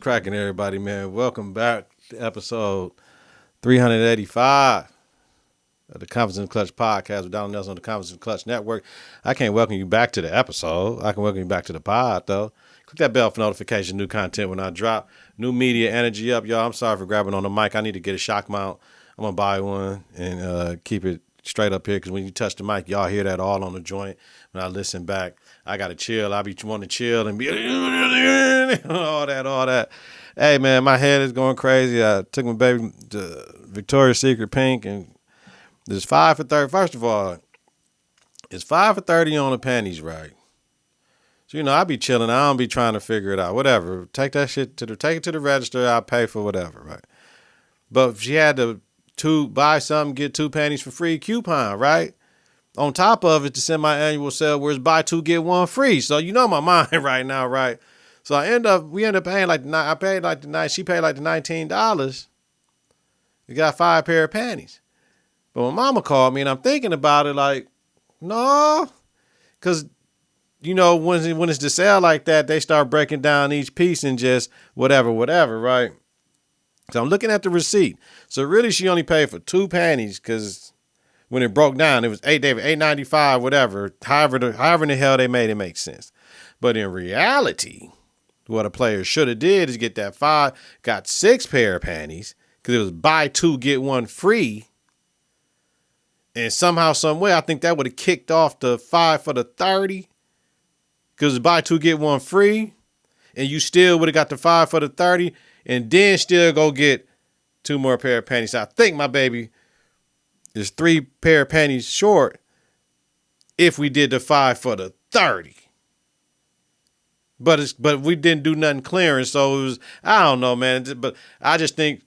cracking, everybody, man? Welcome back to episode 385 of the Konfidence Klutch Podcast with Donald Nelson on the Konfidence Klutch Network. I can't welcome you back to the episode. I can welcome you back to the pod, though. Click that bell for notification, new content when I drop. New media energy up, y'all. I'm sorry for grabbing on the mic. I need to get a shock mount. I'm going to buy one and keep it straight up here, because when you touch the mic, y'all hear that all on the joint. When I listen back, I got to chill. I be wanting to chill and be all that. Hey, man, my head is going crazy. I took my baby to Victoria's Secret Pink, and there's 5 for 30. First of all, it's 5 for 30 on the panties, right? So, you know, I be chilling. I don't be trying to figure it out. Whatever. Take that shit take it to the register. I'll pay for whatever, right? But if she had to buy something, get 2 panties for free coupon, right? On top of it, the semi-annual sale where it's buy 2, get 1 free. So you know my mind right now, right? So we end up paying she paid like the $19. You got 5 pair of panties. But when mama called me and I'm thinking about it, like, no, because, you know, when it's the sale like that, they start breaking down each piece and just whatever, right? So I'm looking at the receipt. So really she only paid for 2 panties, because when it broke down, it was $8.95, whatever. However in the hell they made it make sense. But in reality, what a player should have did is get that 5, got 6 pair of panties, because it was buy 2, get 1 free. And somehow, some way, I think that would have kicked off the 5 for the 30, because buy 2, get 1 free. And you still would have got the 5 for the 30, and then still go get 2 more pair of panties. So I think my baby is 3 pair of panties short if we did the 5 for the 30. But we didn't do nothing clearing, so it was, I don't know, man. But I just think,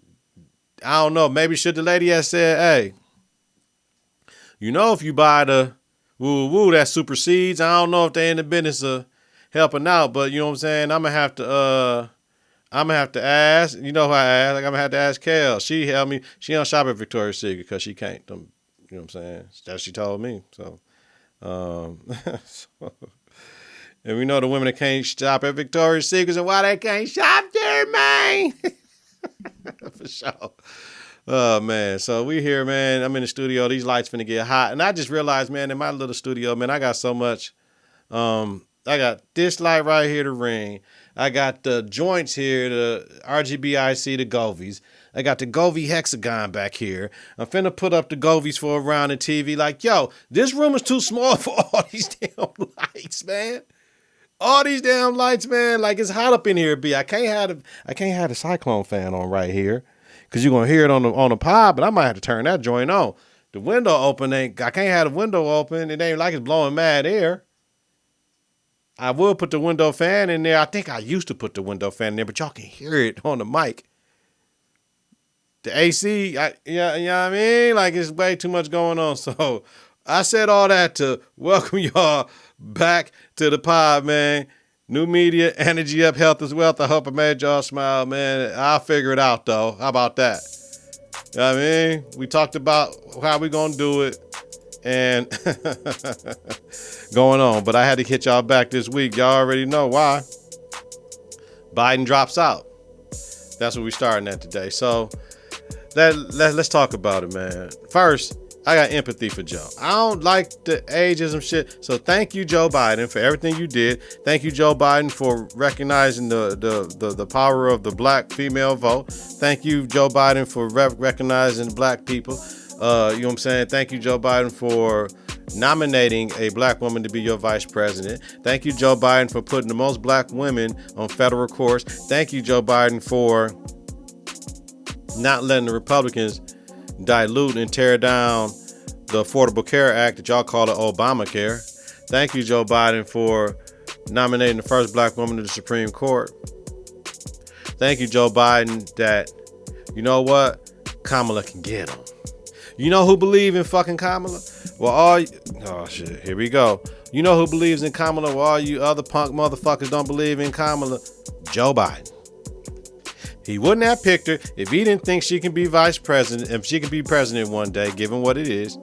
I don't know, maybe should the lady have said, hey, you know, if you buy the woo that supersedes. I don't know if they in the business of helping out, but you know what I'm saying? I'm gonna have to ask. You know who I asked? Like, I'm gonna have to ask Kel. She helped me. She don't shop at Victoria's Secret because she can't. You know what I'm saying? That's what she told me. So, and we know the women that can't shop at Victoria's Secret and why they can't shop there, man. For sure. Oh, man. So we here, man. I'm in the studio. These lights finna get hot. And I just realized, man, in my little studio, man, I got so much. I got this light right here, the ring. I got the joints here, the RGBIC, the Govies. I got the Govie hexagon back here. I'm finna put up the Govies for around the TV. Like, yo, this room is too small for all these damn lights, man. All these damn lights, man. Like, it's hot up in here, B. I can't have the cyclone fan on right here, because you're gonna hear it on the pod, but I might have to turn that joint on. The window open I can't have the window open. It ain't like it's blowing mad air. I will put the window fan in there. I think I used to put the window fan in there, but y'all can hear it on the mic. The AC, you know what I mean? Like, it's way too much going on. So I said all that to welcome y'all back to the pod, man. New media, energy up, health is wealth. I hope I made y'all smile, man. I'll figure it out, though. How about that? You know what I mean? We talked about how we going to do it and going on. But I had to hit y'all back this week. Y'all already know why. Biden drops out. That's what we're starting at today. So let's talk about it, man. First, I got empathy for Joe. I don't like the ageism shit. So thank you, Joe Biden, for everything you did. Thank you, Joe Biden, for recognizing the power of the black female vote. Thank you, Joe Biden, for recognizing black people. You know what I'm saying? Thank you, Joe Biden, for nominating a black woman to be your vice president. Thank you, Joe Biden, for putting the most black women on federal courts. Thank you, Joe Biden, for not letting the Republicans dilute and tear down the Affordable Care Act that y'all call it Obamacare. Thank you, Joe Biden, for nominating the first black woman to the Supreme Court. Thank you, Joe Biden, that, you know what? Kamala can get them. You know who believe in fucking Kamala? Well, oh shit, here we go. You know who believes in Kamala? Well, all you other punk motherfuckers don't believe in Kamala? Joe Biden. He wouldn't have picked her if he didn't think she can be vice president, if she can be president one day, given what it is.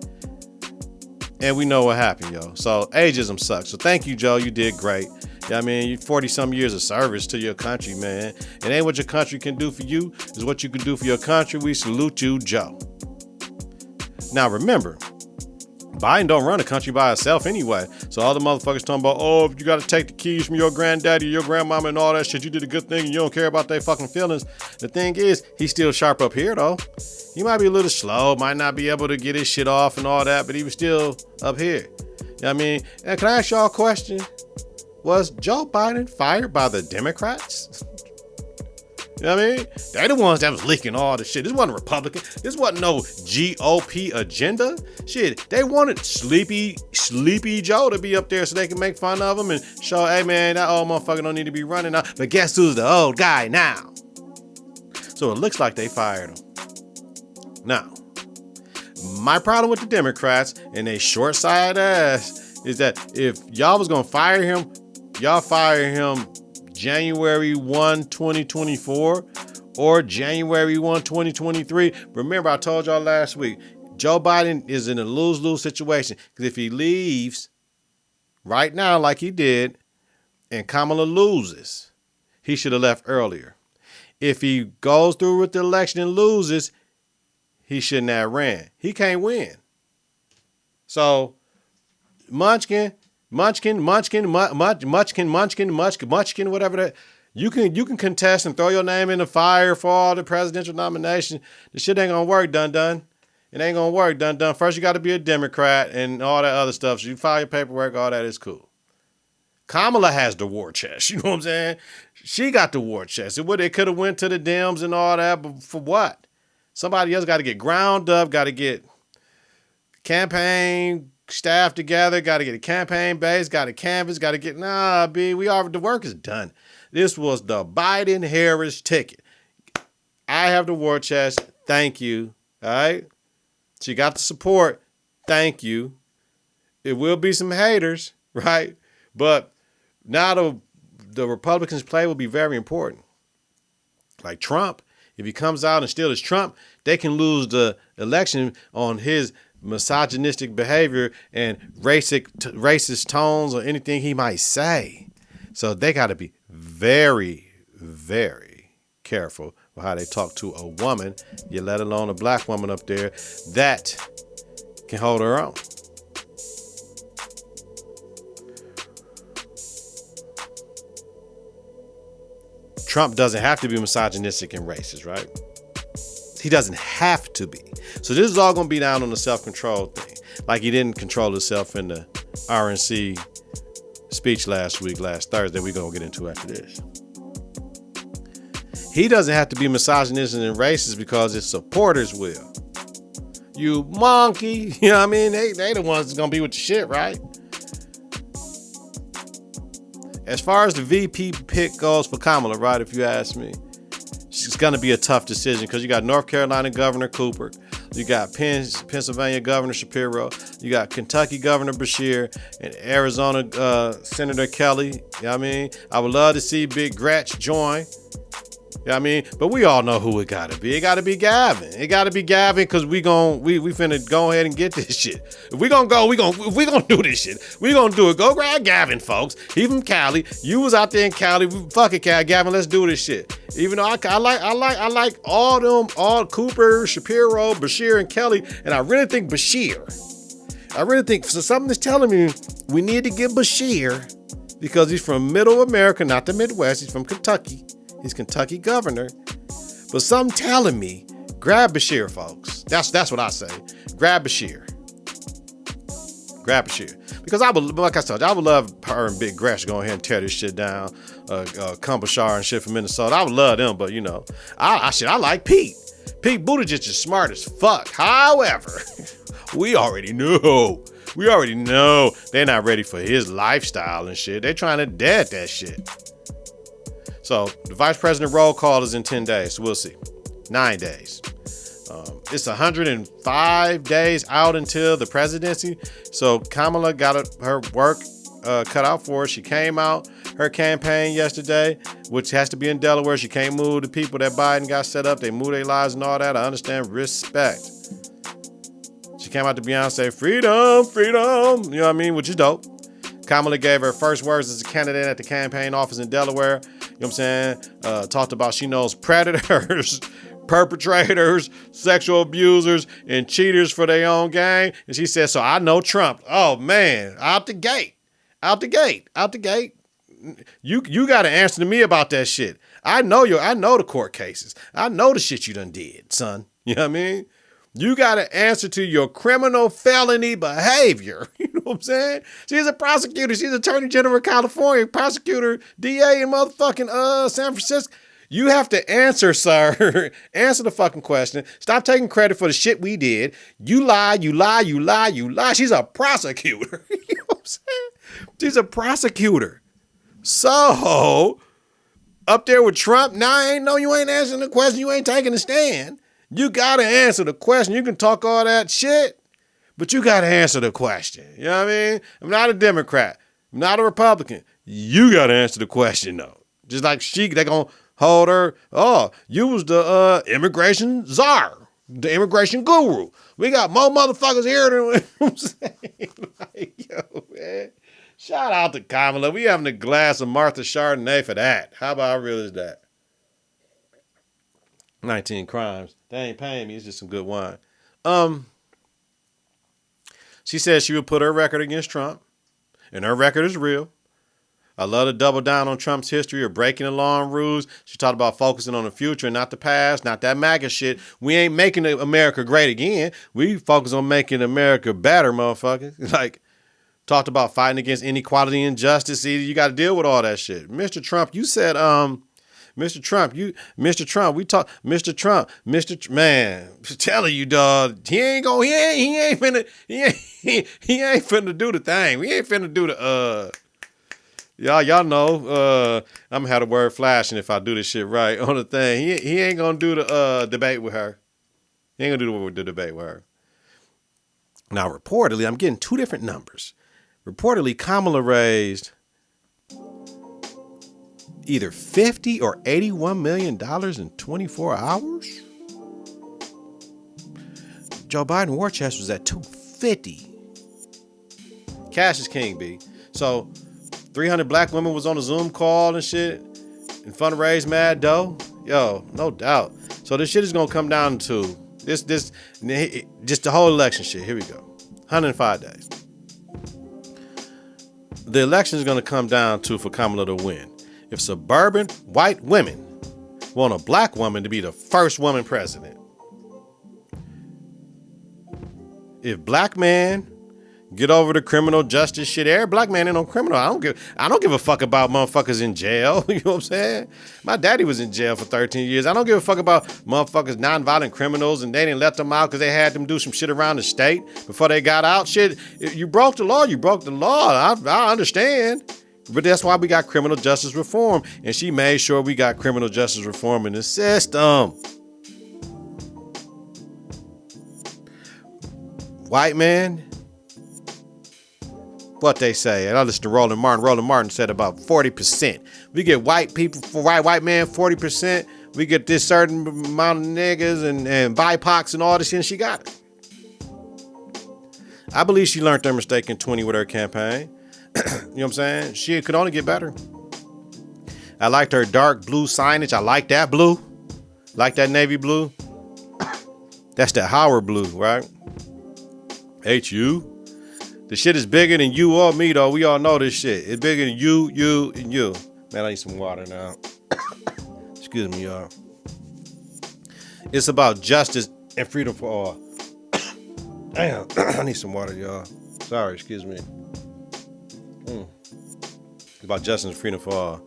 And we know what happened, yo. So ageism sucks. So thank you, Joe. You did great. I mean, 40-some years of service to your country, man. It ain't what your country can do for you. It's what you can do for your country. We salute you, Joe. Now, remember, Biden don't run the country by itself anyway. So all the motherfuckers talking about, oh, if you got to take the keys from your granddaddy, your grandmama and all that shit, you did a good thing and you don't care about their fucking feelings. The thing is, he's still sharp up here, though. He might be a little slow, might not be able to get his shit off and all that, but he was still up here. You know what I mean? And can I ask y'all a question? Was Joe Biden fired by the Democrats? You know what I mean? They're the ones that was leaking all the shit. This wasn't Republican. This wasn't no GOP agenda. Shit, they wanted Sleepy Joe to be up there so they can make fun of him and show, hey man, that old motherfucker don't need to be running now. But guess who's the old guy now? So it looks like they fired him. Now, my problem with the Democrats and they short-sighted ass is that if y'all was gonna fire him, y'all fire him January 1, 2024 or January 1, 2023. Remember, I told y'all last week, Joe Biden is in a lose-lose situation because if he leaves right now like he did and Kamala loses, he should have left earlier. If he goes through with the election and loses, he shouldn't have ran. He can't win. So, Munchkin, whatever that. You can contest and throw your name in the fire for all the presidential nomination. The shit ain't gonna work, dun. It ain't gonna work, dun. First, you got to be a Democrat and all that other stuff. So you file your paperwork, all that is cool. Kamala has the war chest. You know what I'm saying? She got the war chest. It could have went to the Dems and all that, but for what? Somebody else got to get ground up, got to get campaign staff together, got to get a campaign base, got to canvas, got to get, the work is done. This was the Biden-Harris ticket. I have the war chest. Thank you. All right. She got the support. Thank you. It will be some haters, right? But now the Republicans' play will be very important. Like Trump, if he comes out and still is Trump, they can lose the election on his misogynistic behavior and racist tones or anything he might say. So they got to be very, very careful with how they talk to a woman, you let alone a black woman up there that can hold her own. Trump doesn't have to be misogynistic and racist, right? He doesn't have to be. So this is all going to be down on the self-control thing. Like he didn't control himself in the RNC speech last Thursday. We're going to get into after this. He doesn't have to be misogynistic and racist because his supporters will. You monkey. You know what I mean? They the ones that's going to be with the shit, right? As far as the VP pick goes for Kamala, right, if you ask me, it's going to be a tough decision because you got North Carolina Governor Cooper, you got Pennsylvania Governor Shapiro, you got Kentucky Governor Beshear, and Arizona Senator Kelly. You know what I mean? I would love to see Big Gretch join. You know what I mean? But we all know who it got to be. It got to be Gavin. It got to be Gavin because we finna go ahead and get this shit. If we gonna do this shit, we gonna do it. Go grab Gavin, folks. He from Cali. You was out there in Cali. Fuck it, Gavin. Let's do this shit. Even though I like all Cooper, Shapiro, Beshear, and Kelly, and I really think Beshear. So something is telling me we need to get Beshear because he's from Middle America, not the Midwest. He's from Kentucky. He's Kentucky governor. But something telling me, grab Beshear, folks. That's what I say. Grab Beshear. Because I would love her and Big Gretch going ahead and tear this shit down. Kumbashar and shit from Minnesota. I would love them, but I like Pete. Pete Buttigieg is smart as fuck. However, we already know they're not ready for his lifestyle and shit. They're trying to dead that shit. So the vice president roll call is in 10 days. So we'll see. 9 days. It's 105 days out until the presidency. So Kamala got her work cut out for her. She came out her campaign yesterday, which has to be in Delaware. She can't move the people that Biden got set up. They move their lives and all that. I understand. Respect. She came out to Beyonce, freedom. You know what I mean? Which is dope. Kamala gave her first words as a candidate at the campaign office in Delaware. You know what I'm saying? Talked about she knows predators, perpetrators, sexual abusers, and cheaters for their own gain. And she said, so I know Trump. Oh, man, out the gate. You got to answer to me about that shit. I know the court cases. I know the shit you done did, son. You know what I mean? You got to answer to your criminal felony behavior. You know what I'm saying? She's a prosecutor. She's Attorney General of California, prosecutor, DA in motherfucking San Francisco. You have to answer, sir. Answer the fucking question. Stop taking credit for the shit we did. You lie. She's a prosecutor. You know what I'm saying? She's a prosecutor. So, up there with Trump, you ain't answering the question. You ain't taking a stand. You got to answer the question. You can talk all that shit, but you got to answer the question. You know what I mean? I'm not a Democrat. I'm not a Republican. You got to answer the question, though. Just like they going to hold her. Oh, you was the immigration czar, the immigration guru. We got more motherfuckers here than what I'm saying. Like, yo, man. Shout out to Kamala. We having a glass of Martha Chardonnay for that. How about how real is that? 19 crimes. They ain't paying me. It's just some good wine. She said she would put her record against Trump, and her record is real. I love to double down on Trump's history of breaking the law and rules. She talked about focusing on the future and not the past, not that MAGA shit. We ain't making America great again. We focus on making America better, motherfucker. Like, talked about fighting against inequality and injustice. See, you got to deal with all that shit. Mr. Trump, you said, Mr. Trump, man, telling you, dog, he ain't finna do the thing. We ain't finna do the, y'all know, I'm gonna have the word flashing if I do this shit right on the thing. He ain't gonna do the, debate with her. He ain't gonna do the debate with her. Now, reportedly, I'm getting two different numbers. Reportedly, Kamala raised either $50 or $81 million in 24 hours. Joe Biden war chest was at $250. Cash is king, B. So 300 black women was on a Zoom call and shit and fundraise mad dough. Yo, no doubt. So this shit is gonna come down to this just the whole election shit. Here we go. 105 days. The election is gonna come down to for Kamala to win. If suburban white women want a black woman to be the first woman president, if black men get over the criminal justice shit, every black man ain't no criminal. I don't give a fuck about motherfuckers in jail. You know what I'm saying? My daddy was in jail for 13 years. I don't give a fuck about motherfuckers, nonviolent criminals, and they didn't let them out because they had them do some shit around the state before they got out. Shit, you broke the law. You broke the law. I understand. But that's why we got criminal justice reform. And she made sure we got criminal justice reform in the system. White man, what they say, and I listen to Roland Martin. Roland Martin said about 40%. We get white people, for white man, 40%. We get this certain amount of niggas and BIPOCs and all this shit, and she got it. I believe she learned her mistake in 20 with her campaign. You know what I'm saying? She could only get better. I liked her dark blue signage. I like that blue. Like that navy blue. That's that Howard blue, right? HU. The shit is bigger than you or me, though. We all know this shit. It's bigger than you, and you. Man, I need some water now. Excuse me, y'all. It's about justice and freedom for all. Damn, I need some water, y'all. Sorry, excuse me. It's about justice and freedom for all.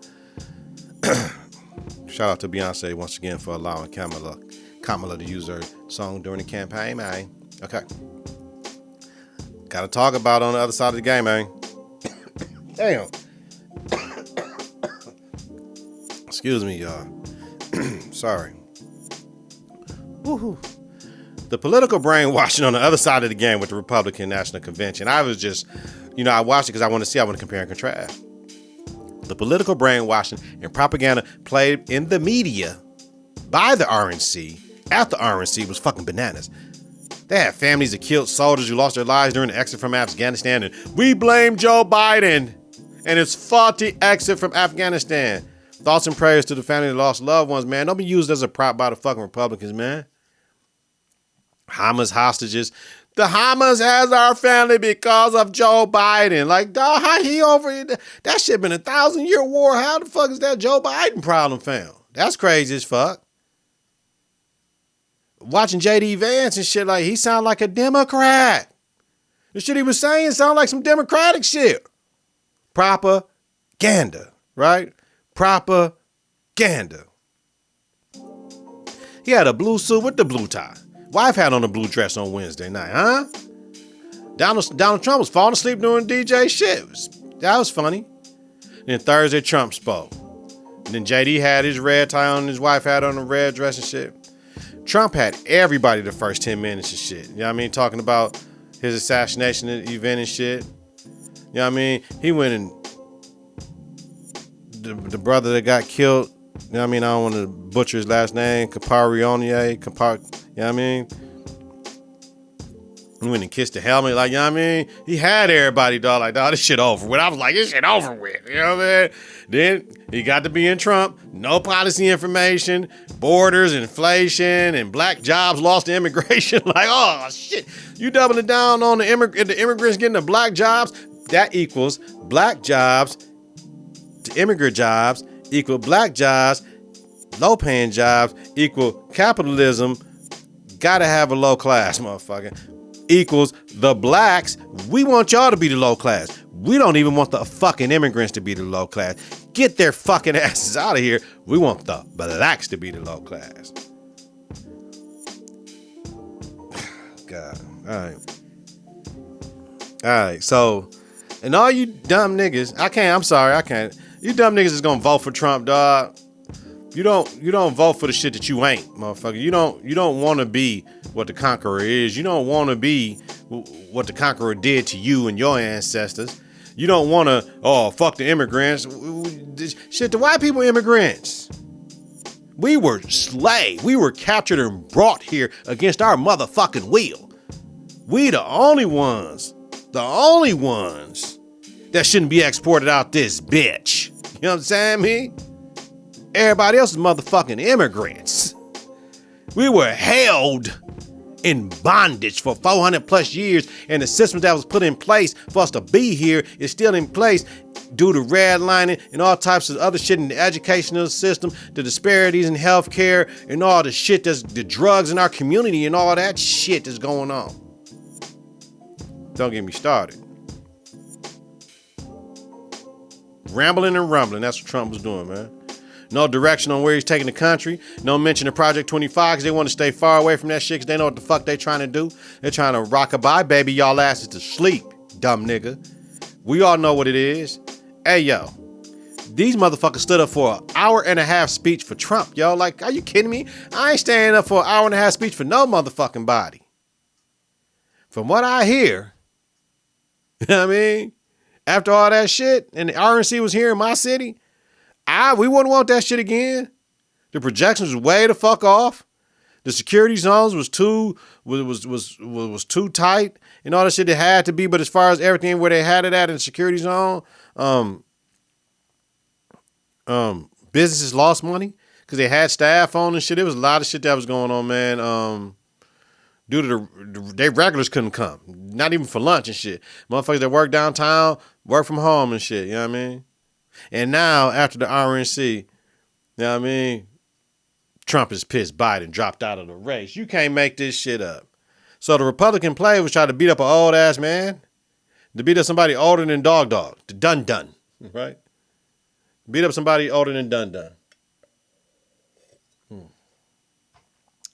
Shout out to Beyonce once again for allowing Kamala to use her song during the campaign, man. Okay. Gotta talk about it on the other side of the game, man. Damn. Excuse me, y'all. Sorry. Woohoo. The political brainwashing on the other side of the game with the Republican National Convention. I was just, I watched it because I want to compare and contrast. The political brainwashing and propaganda played in the media by the RNC at the RNC was fucking bananas. They had families that killed soldiers who lost their lives during the exit from Afghanistan, and we blame Joe Biden and his faulty exit from Afghanistan. Thoughts and prayers to the family that lost loved ones, man. Don't be used as a prop by the fucking Republicans, man. Hamas hostages. The Hamas has our family because of Joe Biden. Like, dog, how he over it? That shit been a 1,000-year war. How the fuck is that Joe Biden problem found? That's crazy as fuck. Watching J.D. Vance and shit, like, he sound like a Democrat. The shit he was saying sound like some Democratic shit. Propaganda, right? Propaganda. He had a blue suit with the blue tie. Wife had on a blue dress on Wednesday night, huh? Donald Trump was falling asleep doing DJ shit. That was funny. Then Thursday, Trump spoke. And then JD had his red tie on, his wife had on a red dress and shit. Trump had everybody the first 10 minutes and shit. You know what I mean? Talking about his assassination event and shit. You know what I mean? He went and the brother that got killed, you know what I mean? I don't want to butcher his last name. You know what I mean? He went and kissed the helmet, like, you know what I mean? He had everybody, dog, like, dog, this shit over with. I was like, this shit over with. You know what I mean? Then he got to be in Trump. No policy information, borders, inflation, and black jobs lost to immigration. Like, oh, shit. You doubling down on the immigrants getting the black jobs? That equals black jobs to immigrant jobs equal black jobs, low-paying jobs equal capitalism. Gotta have a low class, motherfucker. Equals the blacks. We want y'all to be the low class. We don't even want the fucking immigrants to be the low class. Get their fucking asses out of here. We want the blacks to be the low class. God. All right. So, and all you dumb niggas, I can't. You dumb niggas is gonna vote for Trump, dog. You don't vote for the shit that you ain't, motherfucker. You don't want to be what the conqueror is. You don't want to be what the conqueror did to you and your ancestors. You don't want to, fuck the immigrants. Shit, the white people immigrants. We were slaves. We were captured and brought here against our motherfucking will. We the only ones that shouldn't be exported out this bitch. You know what I'm saying, me? Everybody else is motherfucking immigrants. We were held in bondage for 400 plus years, and the system that was put in place for us to be here is still in place due to redlining and all types of other shit in the educational system, the disparities in healthcare, and all the shit that's the drugs in our community and all that shit that's going on. Don't get me started. Rambling and rumbling, that's what Trump was doing, man. No direction on where he's taking the country. No mention of Project 25 because they want to stay far away from that shit because they know what the fuck they trying to do. They're trying to rock-a-bye, baby, y'all asses to sleep, dumb nigga. We all know what it is. Hey, yo. These motherfuckers stood up for an hour-and-a-half speech for Trump, yo. Like, are you kidding me? I ain't standing up for an hour-and-a-half speech for no motherfucking body. From what I hear, you know what I mean? After all that shit, and the RNC was here in my city, we wouldn't want that shit again. The projections was way the fuck off. The security zones was too tight and all that shit it had to be. But as far as everything where they had it at in the security zone, businesses lost money because they had staff on and shit. There was a lot of shit that was going on, man. Due to they regulars couldn't come, not even for lunch and shit. Motherfuckers that work downtown work from home and shit. You know what I mean? And now, after the RNC, you know what I mean? Trump is pissed Biden dropped out of the race. You can't make this shit up. So the Republican play was trying to beat up an old ass man, to beat up somebody older than Dog, to Dun, right? Beat up somebody older than Dun.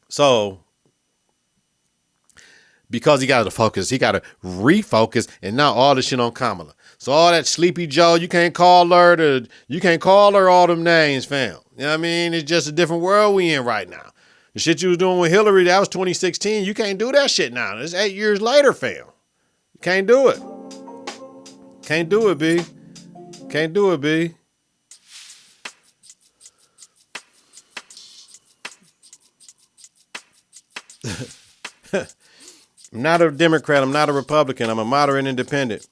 So, because he got to focus, he got to refocus, and now all this shit on Kamala. So all that Sleepy Joe, you can't call her all them names, fam. You know what I mean? It's just a different world we in right now. The shit you was doing with Hillary, that was 2016. You can't do that shit now. It's 8 years later, fam. You can't do it. Can't do it, B. Can't do it, B. I'm not a Democrat. I'm not a Republican. I'm a moderate independent.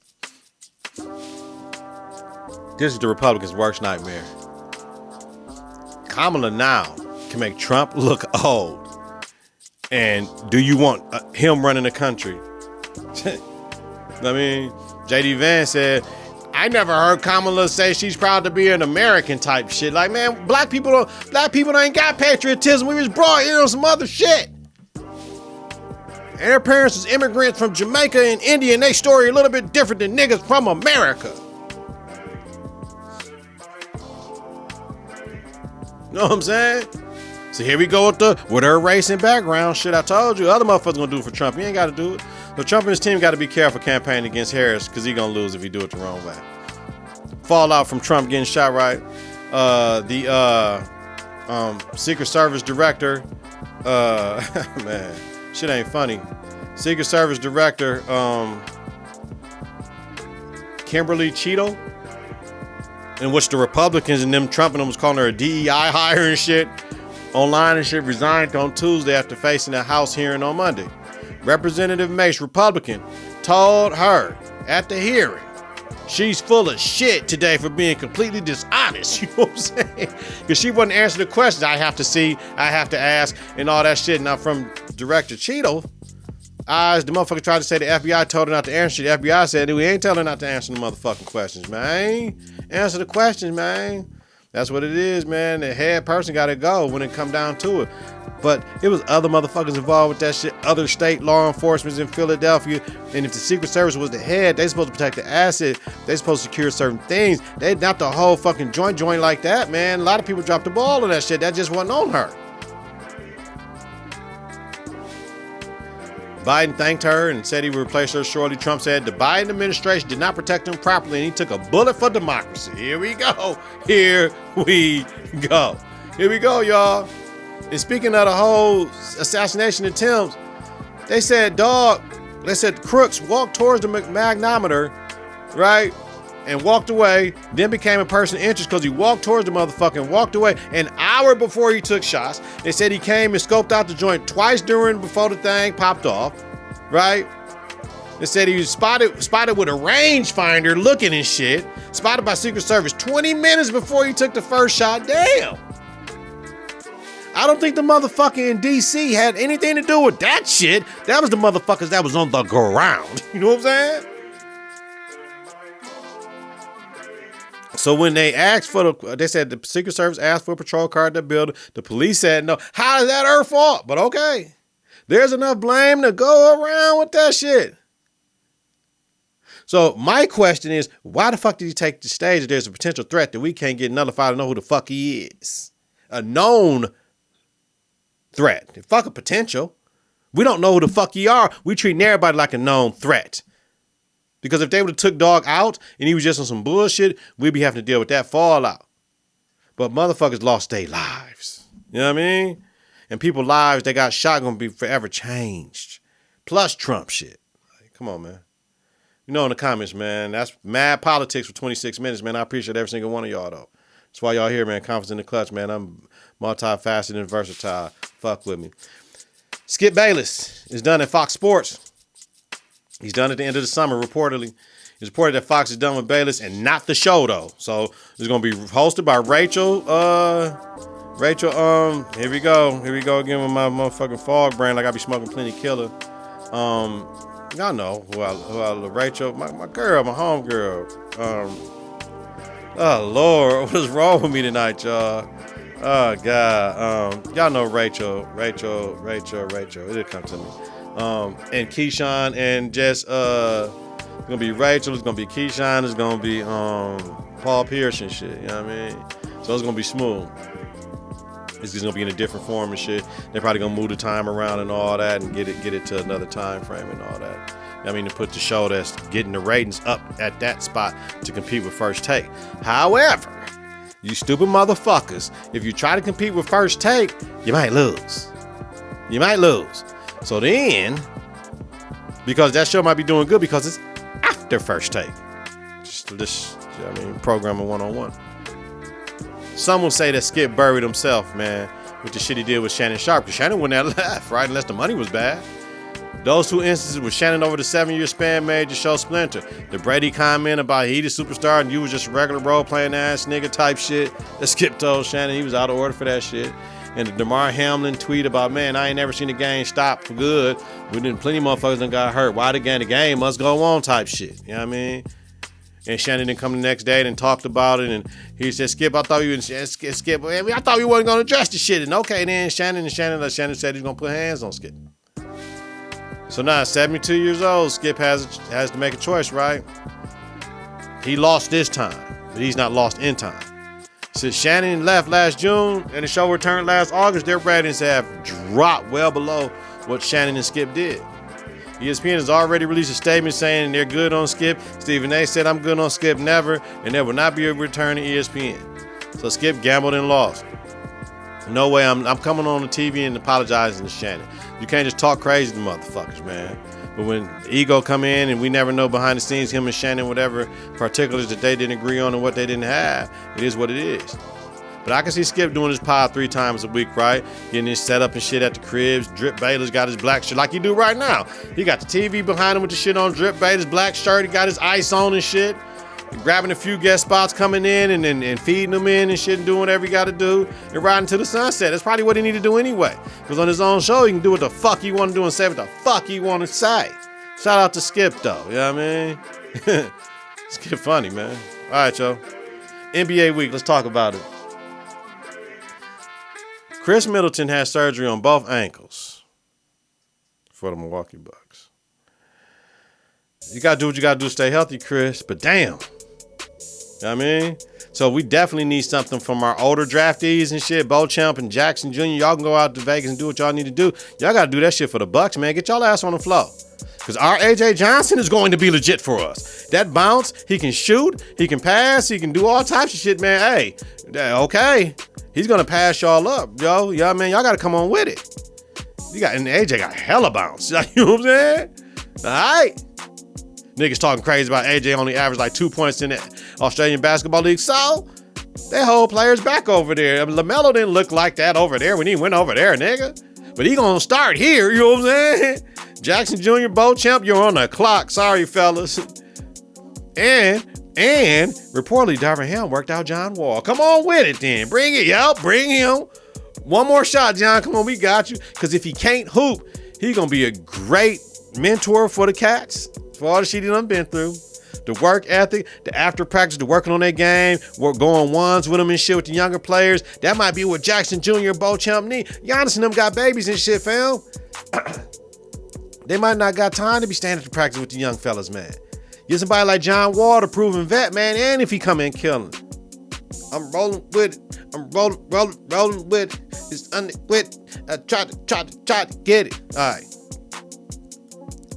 This is the Republicans' worst nightmare. Kamala now can make Trump look old. And do you want him running the country? I mean, J.D. Vance said, I never heard Kamala say she's proud to be an American type shit. Like, man, black people ain't got patriotism. We was brought here on some other shit. And their parents was immigrants from Jamaica and India, and they story a little bit different than niggas from America. Know what I'm saying? So here we go with her race and background shit. I told you, other motherfuckers gonna do it for Trump. You ain't got to do it. So Trump and his team got to be careful campaigning against Harris because he gonna lose if he do it the wrong way. Fallout from Trump getting shot right. The Secret Service director. Man, shit ain't funny. Secret Service director, Kimberly Cheeto, in which the Republicans and them Trump and them was calling her a DEI hire and shit. Online and shit, resigned on Tuesday after facing a House hearing on Monday. Representative Mace, Republican, told her at the hearing she's full of shit today for being completely dishonest. You know what I'm saying? Because she wouldn't answer the questions. I have to see, I have to ask, and all that shit. Now from Director Cheeto, the motherfucker tried to say the FBI told her not to answer. The FBI said, we ain't telling her not to answer the motherfucking questions, man. Answer the questions, man. That's what it is, man. The head person got to go when it come down to it. But it was other motherfuckers involved with that shit. Other state law enforcement in Philadelphia. And if the Secret Service was the head, they supposed to protect the asset. They supposed to secure certain things. They not the whole fucking joint like that, man. A lot of people dropped the ball on that shit. That just wasn't on her. Biden thanked her and said he would replace her shortly. Trump said the Biden administration did not protect him properly and he took a bullet for democracy. Here we go. Here we go. Here we go, y'all. And speaking of the whole assassination attempts, they said, Crooks walked towards the magnometer, right? And walked away, then became a person of interest because he walked towards the motherfucker and walked away an hour before he took shots. They said he came and scoped out the joint twice before the thing popped off, right? They said he was spotted with a rangefinder looking and shit, spotted by Secret Service 20 minutes before he took the first shot. Damn. I don't think the motherfucker in D.C. had anything to do with that shit. That was the motherfuckers that was on the ground. You know what I'm saying? So when they asked they said the Secret Service asked for a patrol car at the building. The police said no. How is that her fault? But okay. There's enough blame to go around with that shit. So my question is, why the fuck did he take the stage if there's a potential threat that we can't get nullified to know who the fuck he is? A known threat. Fuck a potential. We don't know who the fuck he are. We treating everybody like a known threat. Because if they would have took dog out and he was just on some bullshit, we'd be having to deal with that fallout. But motherfuckers lost their lives. You know what I mean? And people's lives they got shot gonna be forever changed. Plus Trump shit. Like, come on, man. You know in the comments, man, that's mad politics for 26 minutes, man. I appreciate every single one of y'all, though. That's why y'all here, man. Confidence in the clutch, man. I'm multifaceted and versatile. Fuck with me. Skip Bayless is done at Fox Sports. He's done at the end of the summer, reportedly. It's reported that Fox is done with Bayless and not the show, though. So it's going to be hosted by Rachel. Here we go. Here we go again with my motherfucking fog brand. Like I be smoking plenty killer. Y'all know Rachel, my girl, my home girl. Oh, Lord. What is wrong with me tonight, y'all? Oh, God. Y'all know Rachel. It'll come to me. And Keyshawn and Jess, it's gonna be Rachel, it's gonna be Keyshawn, it's gonna be Paul Pierce and shit, you know what I mean? So it's gonna be smooth. It's just gonna be in a different form and shit. They're probably gonna move the time around and all that and get it to another time frame and all that. I mean, to put the show that's getting the ratings up at that spot to compete with First Take. However, you stupid motherfuckers, if you try to compete with First Take, you might lose. So then, because that show might be doing good because it's after First Take. Programming 101. Some will say that Skip buried himself, man, with the shit he did with Shannon Sharp. Because Shannon wouldn't have left, right? Unless the money was bad. Those two instances with Shannon over the 7-year span made the show splinter. The Brady comment about he the superstar and you was just a regular role-playing ass nigga type shit that Skip told Shannon he was out of order for that shit. And the DeMar Hamlin tweet about, man, I ain't never seen the game stop for good. We didn't, plenty of motherfuckers done got hurt. Why the game? The game must go on type shit. You know what I mean? And Shannon didn't come the next day and talked about it. And he said, Skip, I thought you would, Skip, I thought you wasn't going to address the shit. And okay, then Shannon said he's going to put hands on Skip. So now, 72 years old, Skip has to make a choice, right? He lost this time, but he's not lost in time. Since Shannon left last June and the show returned last August, their ratings have dropped well below what Shannon and Skip did. ESPN has already released a statement saying they're good on Skip. Stephen A. said, I'm good on Skip never, and there will not be a return to ESPN. So Skip gambled and lost. No way I'm coming on the TV and apologizing to Shannon. You can't just talk crazy to motherfuckers, man. But when ego come in and we never know behind the scenes, him and Shannon, whatever particulars that they didn't agree on and what they didn't have, it is what it is. But I can see Skip doing his pod 3 times a week, right? Getting his setup and shit at the cribs. Drip Baylor's got his black shirt like he do right now. He got the TV behind him with the shit on. Drip Baylor's black shirt. He got his ice on and shit. Grabbing a few guest spots coming in and feeding them in and shit and doing whatever he got to do and riding to the sunset. That's probably what he need to do anyway. Because on his own show, he can do what the fuck he want to do and say what the fuck he want to say. Shout out to Skip, though. You know what I mean? Skip funny, man. All right, y'all. NBA week. Let's talk about it. Khris Middleton has surgery on both ankles for the Milwaukee Bucks. You got to do what you got to do to stay healthy, Khris. But damn. You know what I mean? So we definitely need something from our older draftees and shit. Beauchamp and Jackson Jr. Y'all can go out to Vegas and do what y'all need to do. Y'all got to do that shit for the Bucks, man. Get y'all ass on the floor. Because our A.J. Johnson is going to be legit for us. That bounce, he can shoot, he can pass, he can do all types of shit, man. Hey, okay. He's going to pass y'all up, yo. Y'all, man, y'all got to come on with it. And A.J. got hella bounce. You know what I'm saying? All right. Niggas talking crazy about AJ only averaged like 2 points in the Australian Basketball League. So, they hold players back over there. I mean, LaMelo didn't look like that over there when he went over there, nigga. But he gonna start here, you know what I'm saying? Jackson Jr., Beauchamp, you're on the clock. Sorry, fellas. And reportedly, Darvin Ham worked out John Wall. Come on with it then. Bring it, yo. Bring him. One more shot, John. Come on, we got you. Because if he can't hoop, he gonna be a great mentor for the Cats. For all the shit he done been through. The work ethic, the after practice, the working on their game, going ones with them and shit with the younger players. That might be what Jackson Jr. and Beauchamp need. Giannis and them got babies and shit, fam. They might not got time to be standing to practice with the young fellas, man. Get somebody like John Wall, the proven vet, man, and if he come in killing. I'm rolling with it. I'm rolling with it. It's under with it. Try to get it. All right.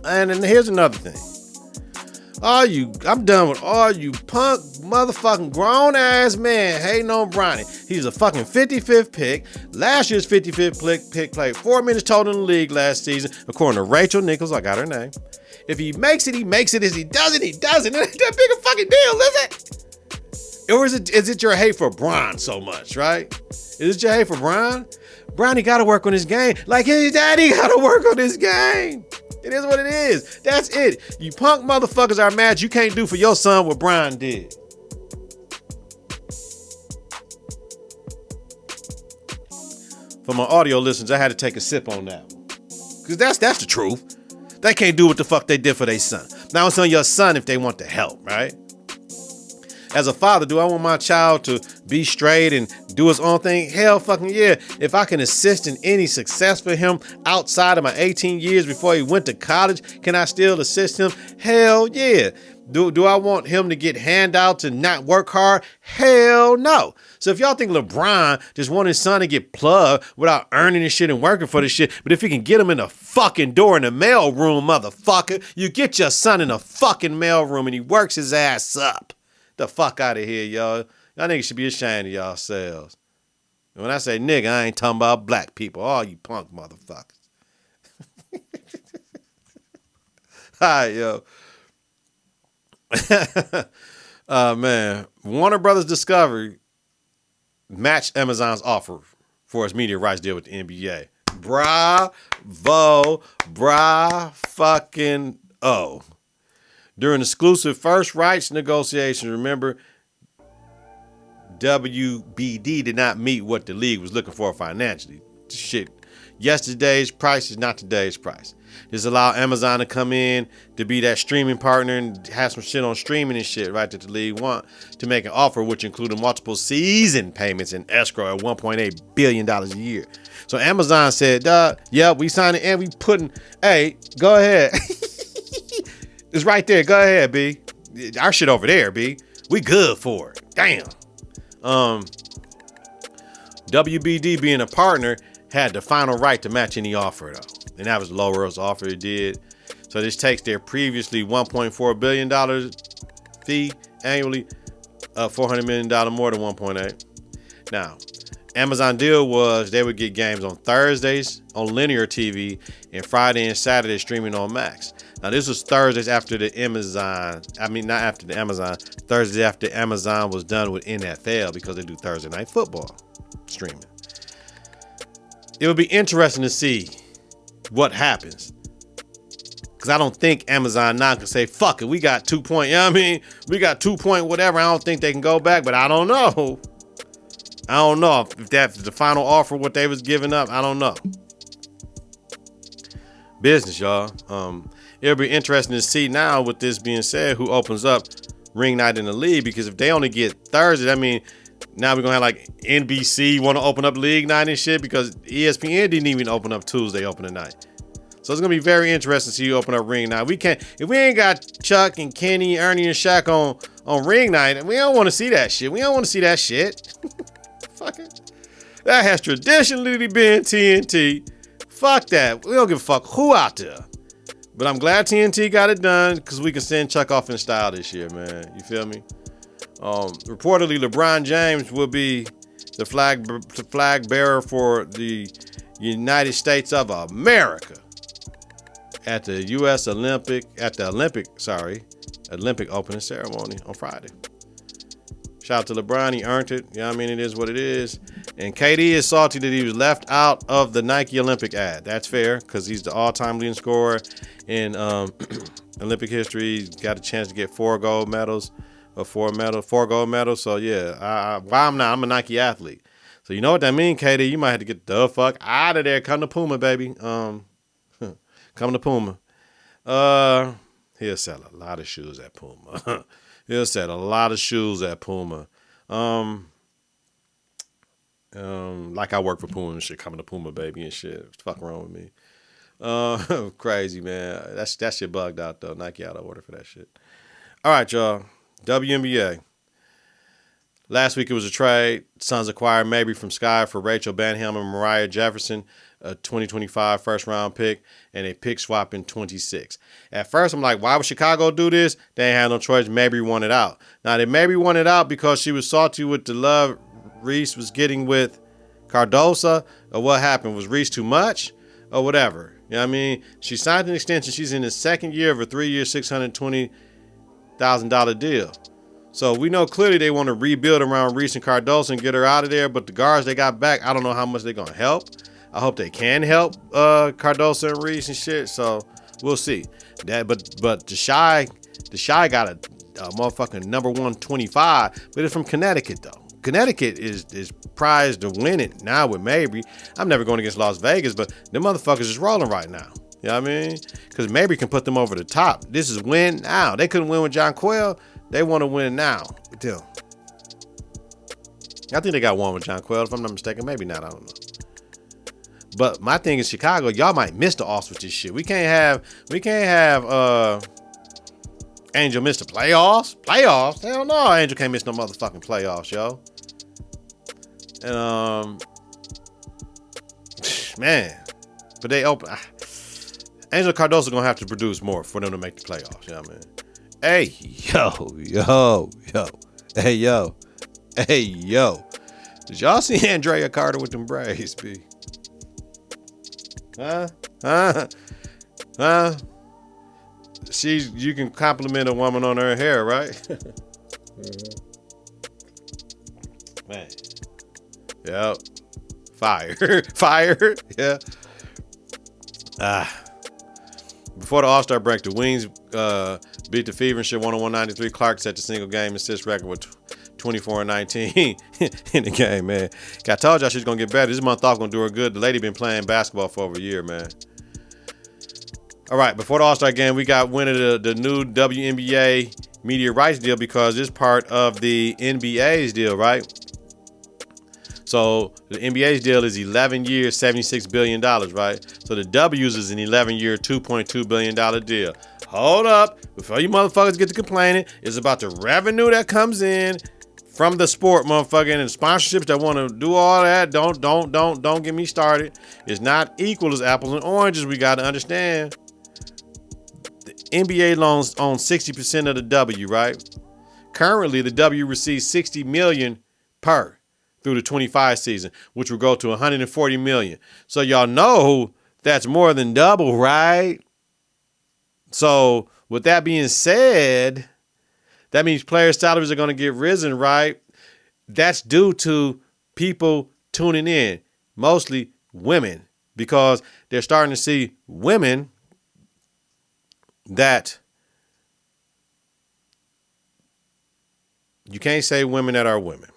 And then here's another thing. I'm done with all you punk motherfucking grown ass man hating on Bronny. He's a fucking 55th pick. Last year's 55th pick played 4 minutes total in the league last season, according to Rachel Nichols. I got her name. If he makes it, he makes it. If he doesn't, he doesn't. It ain't that big a fucking deal, is it? Or is it your hate for Bron so much, right? Is it your hate for Bron? Bronny got to work on his game like his daddy got to work on his game. It is what it is. That's it. You punk motherfuckers are mad you can't do for your son what Brian did. For my audio listeners, I had to take a sip on that one. Because that's the truth. They can't do what the fuck they did for their son. Now it's on your son if they want the help, right? As a father, do I want my child to be straight and do his own thing? Hell fucking yeah. If I can assist in any success for him outside of my 18 years before he went to college, can I still assist him? Hell yeah. Do I want him to get handouts and not work hard? Hell no. So if y'all think LeBron just want his son to get plugged without earning his shit and working for this shit, but if he can get him in the fucking door in the mail room, motherfucker, you get your son in the fucking mail room and he works his ass up. The fuck out of here, y'all. Y'all niggas should be ashamed of yourselves. And when I say nigga, I ain't talking about black people. All you punk motherfuckers. All right, yo. Man. Warner Brothers Discovery matched Amaznonn's offer for its media rights deal with the NBA. Bravo. fucking During exclusive first rights negotiations, remember, WBD did not meet what the league was looking for financially. Shit, yesterday's price is not today's price. This allowed Amaznonn to come in to be that streaming partner and have some shit on streaming and shit, right, that the league want, to make an offer which included multiple season payments in escrow at $1.8 billion a year. So Amaznonn said, yeah, we signed it and we putting, hey, go ahead. It's right there. Go ahead, B. Our shit over there, B. We good for it. Damn. WBD being a partner had the final right to match any offer, though. And that was Lowell's offer it did. So this takes their previously $1.4 billion fee annually up $400 million more than 1.8. Now, Amaznonn deal was they would get games on Thursdays on linear TV and Friday and Saturday streaming on Max. Now, this was Thursdays after the Amaznonn. I mean, not after the Amaznonn. Thursdays after Amaznonn was done with NFL because they do Thursday night football streaming. It would be interesting to see what happens. Because I don't think Amaznonn now can say, fuck it, we got 2 point, you know what I mean? We got 2 point whatever. I don't think they can go back, but I don't know. I don't know if that's the final offer, what they was giving up. I don't know. Business, y'all. It'll be interesting to see now, with this being said, who opens up ring night in the league. Because if they only get Thursday, I mean, now we're going to have like NBC want to open up league night and shit, because ESPN didn't even open up Tuesday opening night. So it's going to be very interesting to see you open up ring night. We can't, if we ain't got Chuck and Kenny, Ernie and Shaq on ring night, we don't want to see that shit. We don't want to see that shit. Fuck it. That has traditionally been TNT. Fuck that. We don't give a fuck who out there. But I'm glad TNT got it done, because we can send Chuck off in style this year, man. You feel me? Reportedly, LeBron James will be the flag bearer for the United States of America at the Olympic opening ceremony on Friday. Shout out to LeBron, he earned it. You know what I mean? It is what it is. And KD is salty that he was left out of the Nike Olympic ad. That's fair, because he's the all-time leading scorer in Olympic history. He's got a chance to get 4 gold medals. So yeah, why I'm not? I'm a Nike athlete. So you know what that means, KD? You might have to get the fuck out of there. Come to Puma, baby. Come to Puma. He'll sell a lot of shoes at Puma. Like I work for Puma and shit. Coming to Puma, baby, and shit. What's the fuck wrong with me? Crazy, man. That shit bugged out though. Nike out of order for that shit. All right, y'all. WNBA. Last week it was a trade. Suns acquired Mabry from Sky for Rachel Banham and Mariah Jefferson, a 2025 first-round pick, and a pick swap in 26. At first, I'm like, why would Chicago do this? They ain't had no choice. Mabry wanted out. Now, did Mabry want it out because she was salty with the love Reese was getting with Cardosa? Or what happened? Was Reese too much? Or whatever? You know what I mean? She signed an extension. She's in the second year of a 3-year, $620,000 deal. So we know clearly they want to rebuild around Reese and Cardosa and get her out of there. But the guards they got back, I don't know how much they're going to help. I hope they can help Cardosa and Reese and shit. So we'll see. But the Shy got a motherfucking number 125, but it's from Connecticut though. Connecticut is prized to win it now with Mabry. I'm never going against Las Vegas, but them motherfuckers is rolling right now. You know what I mean? Because Mabry can put them over the top. This is win now. They couldn't win with John Quayle. They want to win now. I think they got one with John Quayle, if I'm not mistaken. Maybe not. I don't know. But my thing is Chicago, y'all might miss the offs with this shit. We can't have Angel miss the playoffs. Hell no, Angel can't miss no motherfucking playoffs, yo. And man, but they open. Angel Cardoso gonna have to produce more for them to make the playoffs. You know what I mean? Hey, yo. Did y'all see Andrea Carter with them braids, B? Huh? You can compliment a woman on her hair, right? Man. Yep. Fire. Yeah. Before the All-Star break, the Wings beat the Fever and shit 101-93. Clark set the single game assist record with 24-19 in the game, man. I told y'all she's going to get better. This month off going to do her good. The lady been playing basketball for over a year, man. All right, before the All-Star game, we got winning the new WNBA media rights deal because it's part of the NBA's deal, right? So the NBA's deal is 11 years, $76 billion, right? So the W's is an 11-year, $2.2 billion deal. Hold up. Before you motherfuckers get to complaining, it's about the revenue that comes in from the sport, motherfucker, and sponsorships that want to do all that. Don't get me started. It's not equal as apples and oranges. We got to understand. The NBA loans own 60% of the W, right? Currently, the W receives $60 million per through the 25 season, which will go to $140 million. So y'all know that's more than double, right? So with that being said, that means players' salaries are going to get risen, right? That's due to people tuning in, mostly women, because they're starting to see women that you can't say women that are women.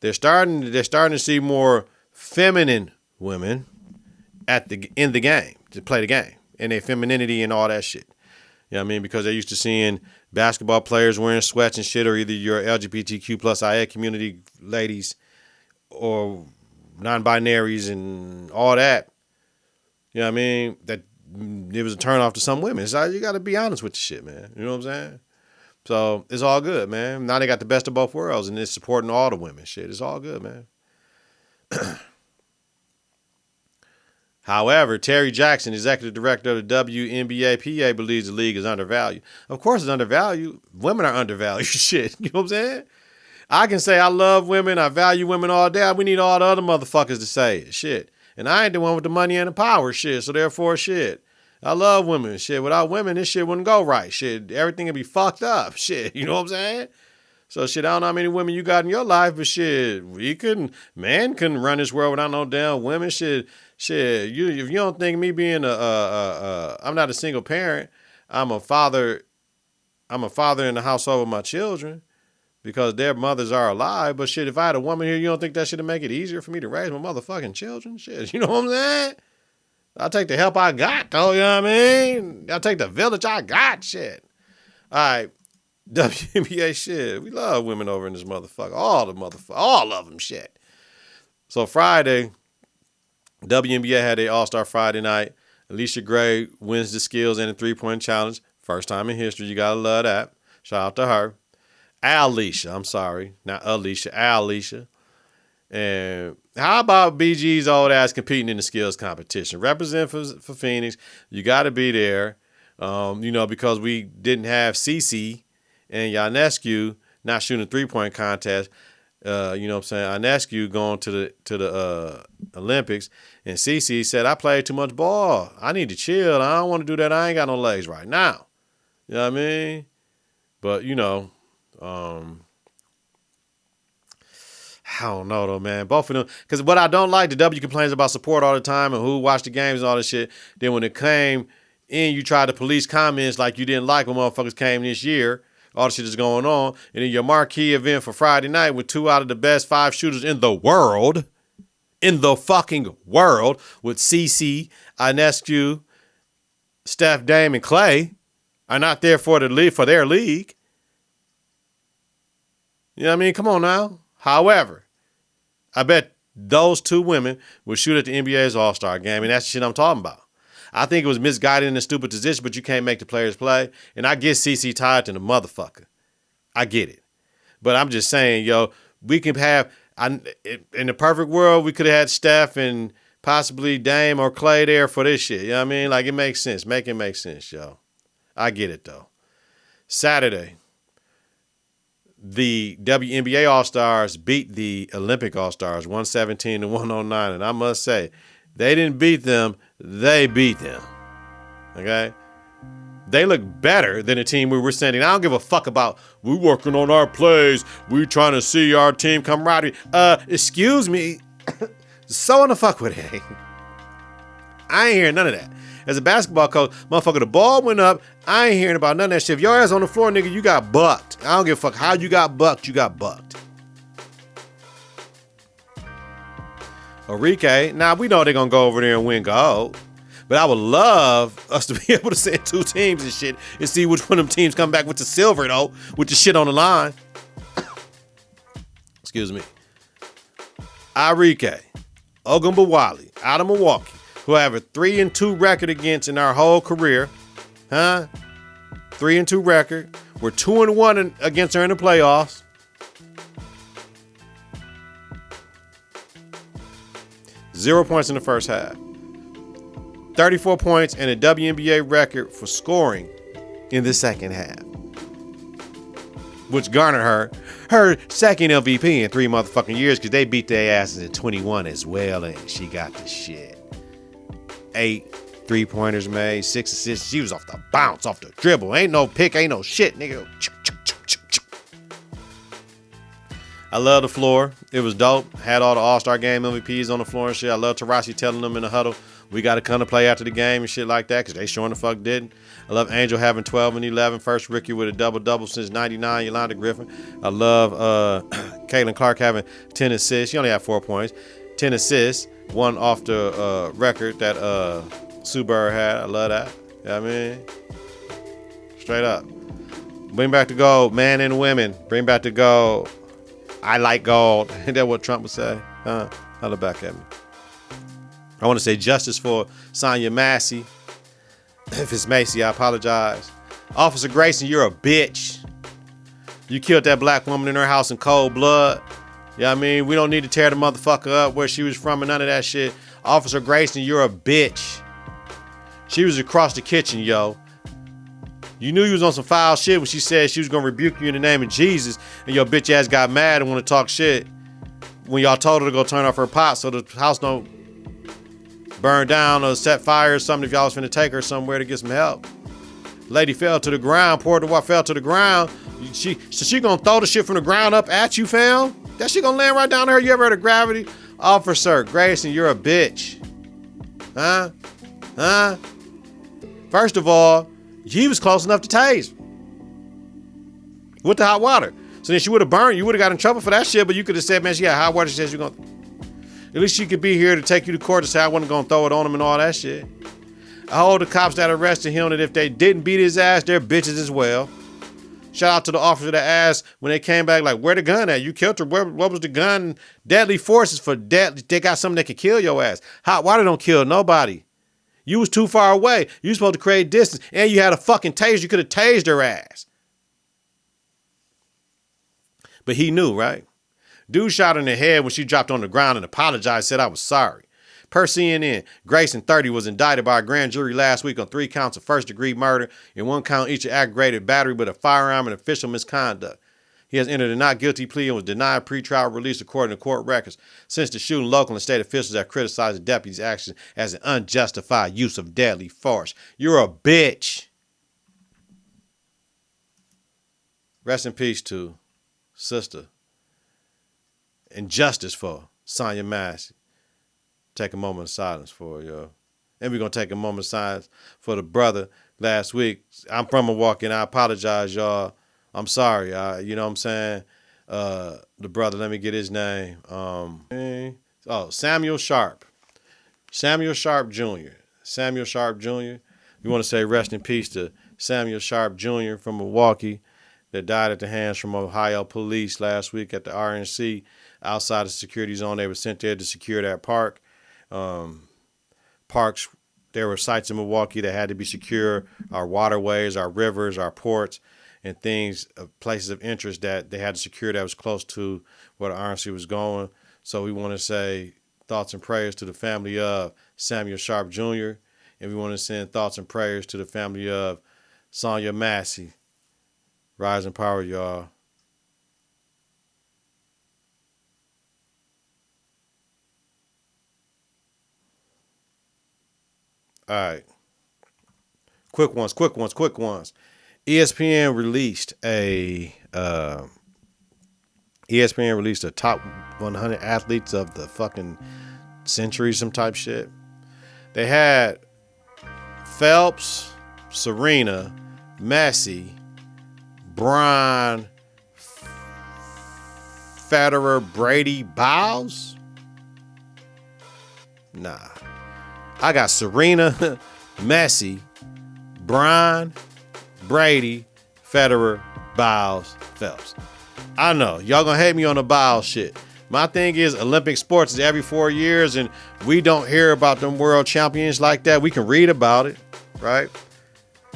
They're starting to see more feminine women in the game to play the game and their femininity and all that shit. You know what I mean? Because they're used to seeing basketball players wearing sweats and shit, or either your LGBTQ plus IA community ladies or non-binaries and all that. You know what I mean? That it was a turn off to some women. So you got to be honest with the shit, man. You know what I'm saying? So it's all good, man. Now they got the best of both worlds, and it's supporting all the women. Shit, it's all good, man. However, Terry Jackson, executive director of the WNBA PA, believes the league is undervalued. Of course it's undervalued. Women are undervalued. Shit, you know what I'm saying? I can say I love women, I value women all day. We need all the other motherfuckers to say it. Shit. And I ain't the one with the money and the power. Shit. So therefore, shit. I love women. Shit. Without women, this shit wouldn't go right. Shit. Everything would be fucked up. Shit. You know what I'm saying? So shit, I don't know how many women you got in your life, but shit, man couldn't run this world without no damn women. Shit, if you don't think me being I'm not a single parent, I'm a father in the household with my children because their mothers are alive. But shit, if I had a woman here, you don't think that should make it easier for me to raise my motherfucking children? Shit, you know what I'm saying? I'll take the help I got, though, you know what I mean? I'll take the village I got, shit. All right, WNBA shit. We love women over in this motherfucker. All of them, shit. So Friday, WNBA had their All-Star Friday night. Alicia Gray wins the skills and the three-point challenge. First time in history. You got to love that. Shout out to her. Alicia. I'm sorry. Not Alicia. Alicia. And how about BG's old ass competing in the skills competition? Represent for Phoenix. You got to be there, because we didn't have Cece and Ionescu not shooting a three-point contest. You know what I'm saying? Ionescu going to the Olympics. And Cece said, I played too much ball. I need to chill. I don't want to do that. I ain't got no legs right now. You know what I mean? But, I don't know, though, man. Both of them. Because what I don't like, the W complains about support all the time and who watched the games and all this shit. Then when it came in, you tried to police comments like you didn't like when motherfuckers came this year. All the shit is going on. And then your marquee event for Friday night with 2 out of the best 5 shooters in the world, fucking world, with CC, Ionescu, Steph, Dame, and Clay are not there for their league. You know what I mean? Come on now. However, I bet those 2 women will shoot at the NBA's All-Star game, and that's the shit I'm talking about. I think it was misguided in a stupid position, but you can't make the players play. And I get CC tired to the motherfucker. I get it. But I'm just saying, we can have, in the perfect world, we could have had Steph and possibly Dame or Clay there for this shit. You know what I mean? Like, it makes sense. Make it make sense, yo. I get it, though. Saturday, the WNBA All-Stars beat the Olympic All-Stars 117-109. And I must say, they didn't beat them. They beat them. Okay? They look better than the team we were sending. I don't give a fuck about we working on our plays. We trying to see our team camaraderie. Excuse me. So in the fuck with it. I ain't hearing none of that. As a basketball coach, motherfucker, the ball went up. I ain't hearing about none of that shit. If your ass on the floor, nigga, you got bucked. I don't give a fuck how you got bucked. You got bucked. Enrique, now we know they're going to go over there and win gold. But I would love us to be able to send 2 teams and shit and see which one of them teams come back with the silver, though, with the shit on the line. Excuse me. Enrique Ogunbowale out of Milwaukee, who have a 3-2 record against in our whole career. 3-2 record. We're 2-1 against her in the playoffs. Zero points in the first half. 34 points and a WNBA record for scoring in the second half, which garnered her second MVP in 3 motherfucking years because they beat their asses at 21 as well, and she got the shit. 8 3-pointers made, 6 assists. She was off the bounce, off the dribble. Ain't no pick, ain't no shit, nigga. I love the floor. It was dope. Had all the All-Star Game MVPs on the floor and shit. I love Taurasi telling them in the huddle, we got to come to play after the game and shit like that because they sure the fuck didn't. I love Angel having 12 and 11. First rookie with a double-double since 99, Yolanda Griffin. I love Caitlin Clark having 10 assists. She only had 4 points. 10 assists. One off the record that Sue Bird had. I love that. You know what I mean? Straight up. Bring back the gold. Man and women. Bring back the gold. I like gold. Ain't that what Trump would say? Look back at me. I want to say justice for Sonya Massey. If it's Macy, I apologize. Officer Grayson, you're a bitch. You killed that black woman in her house in cold blood. You know what I mean? We don't need to tear the motherfucker up where she was from and none of that shit. Officer Grayson, you're a bitch. She was across the kitchen, yo. You knew you was on some foul shit when she said she was going to rebuke you in the name of Jesus, and your bitch ass got mad and want to talk shit when y'all told her to go turn off her pot so the house don't burn down or set fire or something if y'all was finna take her somewhere to get some help. Lady fell to the ground, poured the water, fell to the ground. She gonna throw the shit from the ground up at you, fam? That shit gonna land right down to her? You ever heard of gravity? Officer Grayson, you're a bitch. Huh? First of all, he was close enough to tase with the hot water. So then she would have burned. You would have got in trouble for that shit, but you could have said, man, she got hot water. She says you're going to... At least she could be here to take you to court to say I wasn't going to throw it on him and all that shit. I hold the cops that arrested him that if they didn't beat his ass, they're bitches as well. Shout out to the officer that asked when they came back, like, where the gun at? You killed her. What was the gun? Deadly forces for deadly. They got something that can kill your ass. Hot water don't kill nobody. You was too far away. You was supposed to create distance. And you had a fucking taser. You could have tased her ass. But he knew, right? Dude shot her in the head when she dropped on the ground and apologized, said I was sorry. Per CNN, Grayson, 30, was indicted by a grand jury last week on 3 counts of first-degree murder and 1 count each of aggravated battery with a firearm and official misconduct. He has entered a not guilty plea and was denied pretrial release according to court records. Since the shooting, local and state officials have criticized the deputy's action as an unjustified use of deadly force. You're a bitch. Rest in peace to sister. And justice for Sonya Massey. Take a moment of silence for her, yo. And we're going to take a moment of silence for the brother last week. I'm from Milwaukee and I apologize, y'all. I'm sorry. You know what I'm saying? The brother, let me get his name. Samuel Sharp. Samuel Sharp Jr. Samuel Sharp Jr. We want to say rest in peace to Samuel Sharp Jr. from Milwaukee that died at the hands from Ohio police last week at the RNC outside the security zone. They were sent there to secure that park. Parks, there were sites in Milwaukee that had to be secure, our waterways, our rivers, our ports, and things, places of interest that they had to secure that was close to where the RNC was going. So we want to say thoughts and prayers to the family of Samuel Sharp Jr., and we want to send thoughts and prayers to the family of Sonya Massey. Rise in power, y'all. All right. Quick ones. ESPN released a top 100 athletes of the fucking century, some type shit. They had Phelps, Serena, Messi, Bron, Federer, Brady, Biles? Nah. I got Serena, Messi, Bron, Brady, Federer, Biles, Phelps. I know, y'all gonna hate me on the Biles shit. My thing is Olympic sports is every 4 years and we don't hear about them world champions like that. We can read about it, right?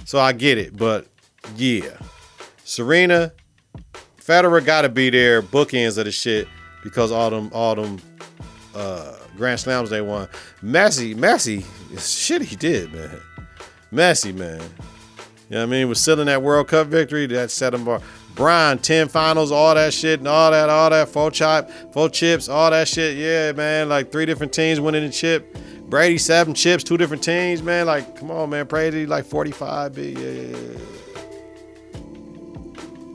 So I get it, but yeah. Serena, Federer gotta be there, bookends of the shit because all them Grand Slams they won. Messi, shit he did, man. Messi, man. You know what I mean? Was still in that World Cup victory, that set him bar. Brian, 10 finals, all that shit, and all that, 4 chips, all that shit. Yeah, man, like 3 different teams winning the chip. Brady, 7 chips, 2 different teams, man. Like, come on, man. Brady, like 45, B. Yeah.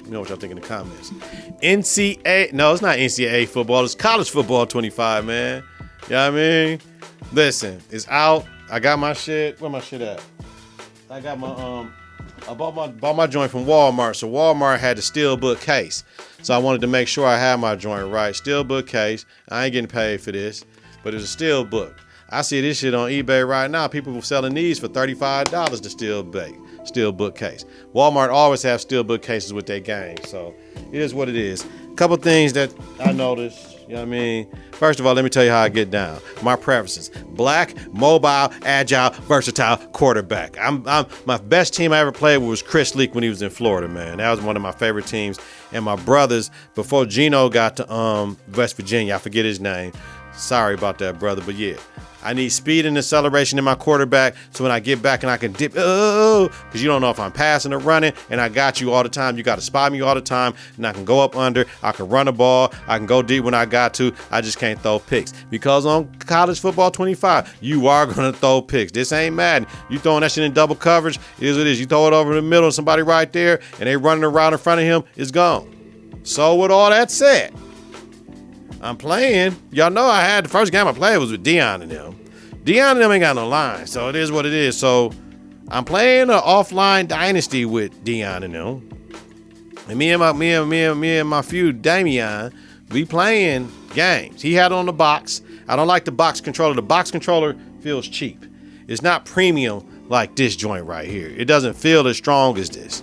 You know what y'all think in the comments. NCAA, no, it's not NCAA football. It's college football 25, man. You know what I mean? Listen, it's out. I got my shit. Where my shit at? I got my, I bought my joint from Walmart. So Walmart had the steelbook case. So I wanted to make sure I had my joint right. Steelbook case. I ain't getting paid for this, but it was a steelbook. I see this shit on eBay right now. People were selling these for $35 to steelbook case. Walmart always have steelbook cases with their games. So it is what it is. A couple things that I noticed. You know what I mean? First of all, let me tell you how I get down. My preferences: black, mobile, agile, versatile quarterback. My best team I ever played was Chris Leak when he was in Florida, man. That was one of my favorite teams. And my brothers, before Gino got to West Virginia, I forget his name. Sorry about that, brother, but yeah. I need speed and acceleration in my quarterback so when I get back and I can dip, because you don't know if I'm passing or running, and I got you all the time. You got to spot me all the time, and I can go up under. I can run the ball. I can go deep when I got to. I just can't throw picks. Because on college football 25, you are going to throw picks. This ain't Madden. You throwing that shit in double coverage, it is what it is. You throw it over the middle, somebody right there, and they running around in front of him, it's gone. So with all that said, I'm playing. Y'all know I had the first game I played was with Dion and them. Dion and them ain't got no line, so it is what it is. So I'm playing an offline dynasty with Dion and them. And me and my feud Damian, we playing games. He had on the box. I don't like the box controller. The box controller feels cheap. It's not premium like this joint right here. It doesn't feel as strong as this.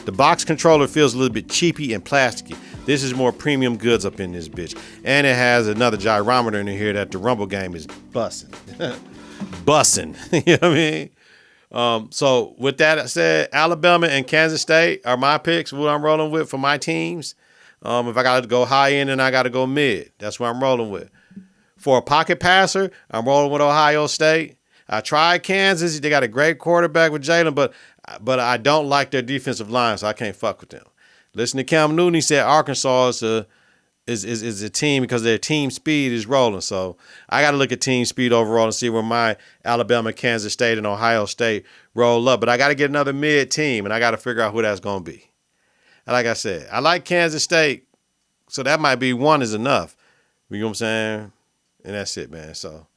The box controller feels a little bit cheapy and plasticky. This is more premium goods up in this bitch. And it has another gyrometer in here that the Rumble game is bussing. Bussing. You know what I mean? So with that said, Alabama and Kansas State are my picks, what I'm rolling with for my teams. If I got to go high end, then I got to go mid. That's what I'm rolling with. For a pocket passer, I'm rolling with Ohio State. I tried Kansas. They got a great quarterback with Jalen, but I don't like their defensive line, so I can't fuck with them. Listen to Cam Newton. He said Arkansas is a team because their team speed is rolling. So I got to look at team speed overall and see where my Alabama, Kansas State, and Ohio State roll up. But I got to get another mid team, and I got to figure out who that's going to be. And like I said, I like Kansas State, so that might be one is enough. You know what I'm saying? And that's it, man. So,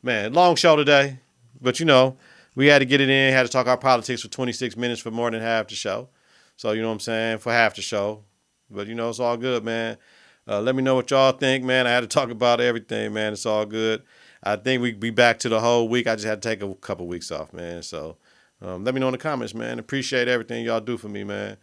man, long show today. But, you know, we had to get it in, had to talk our politics for 26 minutes for more than half the show. So, you know what I'm saying, for half the show. But, you know, it's all good, man. Let me know what y'all think, man. I had to talk about everything, man. It's all good. I think we'd be back to the whole week. I just had to take a couple weeks off, man. So let me know in the comments, man. Appreciate everything y'all do for me, man.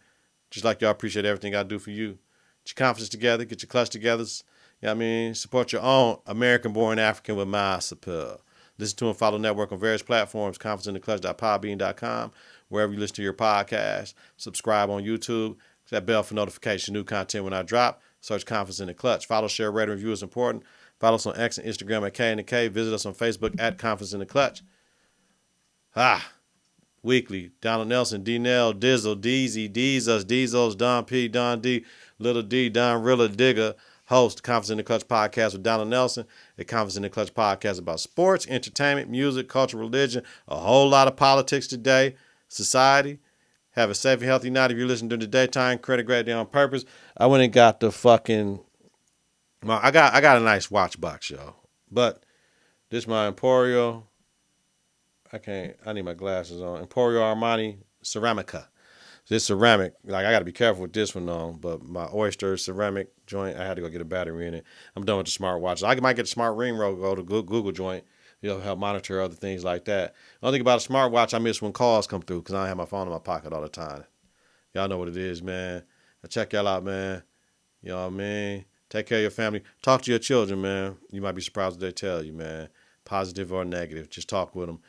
Just like y'all appreciate everything I do for you. Get your confidence together. Get your clutch together. You know what I mean? Support your own American-born African with my support. Listen to and follow Network on various platforms, confidenceintheclutch.podbean.com, wherever you listen to your podcast. Subscribe on YouTube. That bell for notification, new content when I drop. Search Confidence in the Clutch. Follow, share, rate, and review is important. Follow us on X and Instagram at KITK. Visit us on Facebook at Confidence in the Clutch. Weekly. Donald Nelson, D-Nell, Dizzle, Deezy, Deezus, Deezos, Don P, Don D, Little D, Donrilla, Digger. Host Confidence in the Clutch podcast with Donald Nelson. A Confidence in the Clutch podcast about sports, entertainment, music, culture, religion, a whole lot of politics today, society. Have a safe and healthy night if you're listening during the daytime. Credit great day on purpose. I went and got the fucking. I got a nice watch box, y'all. But this is my Emporio I need my glasses on. Emporio Armani Ceramica. This ceramic, like I got to be careful with this one on, but my Oyster ceramic joint, I had to go get a battery in it. I'm done with the smartwatches. I might get a smart ring roll, go to Google joint. It'll help monitor other things like that. The only thing about a smartwatch, I miss when calls come through because I don't have my phone in my pocket all the time. Y'all know what it is, man. Check y'all out, man. You know what I mean? Take care of your family. Talk to your children, man. You might be surprised what they tell you, man. Positive or negative. Just talk with them.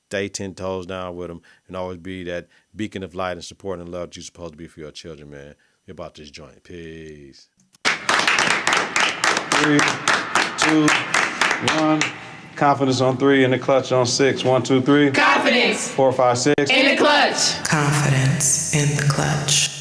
Stay 10 toes down with them and always be that beacon of light and support and love that you're supposed to be for your children, man. You're about this joint. Peace. 3, 2, 1. Confidence on 3 and the clutch on 6. 1, 2, 3. Confidence. 4, 5, 6. In the clutch. Confidence in the clutch.